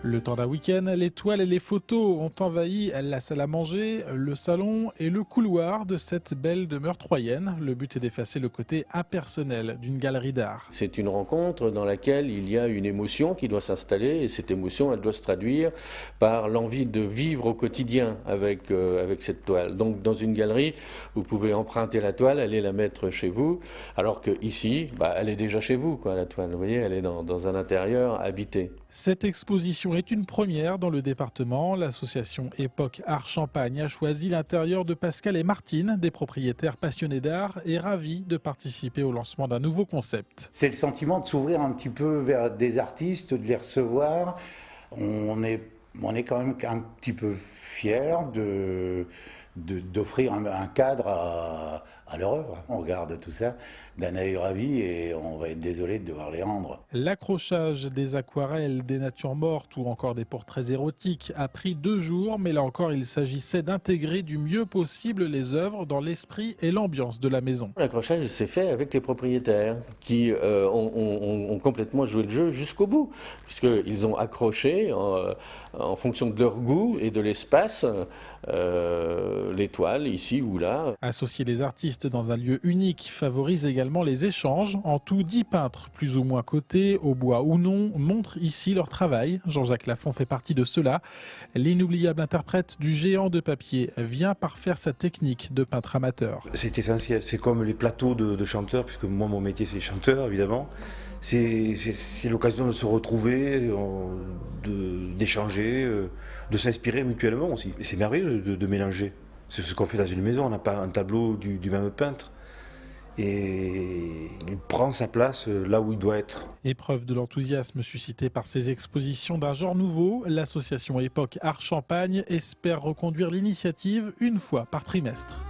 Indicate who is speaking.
Speaker 1: Le temps d'un week-end, les toiles et les photos ont envahi la salle à manger, le salon et le couloir de cette belle demeure troyenne. Le but est d'effacer le côté impersonnel d'une galerie d'art.
Speaker 2: C'est une rencontre dans laquelle il y a une émotion qui doit s'installer et cette émotion, elle doit se traduire par l'envie de vivre au quotidien avec cette toile. Donc dans une galerie, vous pouvez emprunter la toile, aller la mettre chez vous, alors qu'ici, elle est déjà chez vous, la toile. Vous voyez, elle est dans un intérieur habité.
Speaker 1: Cette exposition est une première dans le département. L'association Époque Art Champagne a choisi l'intérieur de Pascal et Martine, des propriétaires passionnés d'art et ravis de participer au lancement d'un nouveau concept.
Speaker 3: C'est le sentiment de s'ouvrir un petit peu vers des artistes, de les recevoir. On est quand même un petit peu fiers d'offrir un cadre à leur œuvre. On regarde tout ça d'un œil ravi et on va être désolé de devoir les rendre.
Speaker 1: L'accrochage des aquarelles, des natures mortes ou encore des portraits érotiques a pris 2 jours, mais là encore il s'agissait d'intégrer du mieux possible les œuvres dans l'esprit et l'ambiance de la maison.
Speaker 2: L'accrochage s'est fait avec les propriétaires qui ont complètement joué le jeu jusqu'au bout, puisqu'ils ont accroché en fonction de leur goût et de l'espace les toiles ici ou là.
Speaker 1: Associer les artistes dans un lieu unique favorise également les échanges. En tout, 10 peintres, plus ou moins cotés, au bois ou non, montrent ici leur travail. Jean-Jacques Lafont fait partie de ceux-là. L'inoubliable interprète du géant de papier vient parfaire sa technique de peintre amateur.
Speaker 4: C'est essentiel, c'est comme les plateaux de chanteurs, puisque moi mon métier c'est chanteur évidemment. C'est l'occasion de se retrouver, d'échanger, de s'inspirer mutuellement aussi. Et c'est merveilleux de mélanger. C'est ce qu'on fait dans une maison, on n'a pas un tableau du même peintre. Et il prend sa place là où il doit être.
Speaker 1: Épreuve de l'enthousiasme suscité par ces expositions d'un genre nouveau, l'association Époque Art Champagne espère reconduire l'initiative une fois par trimestre.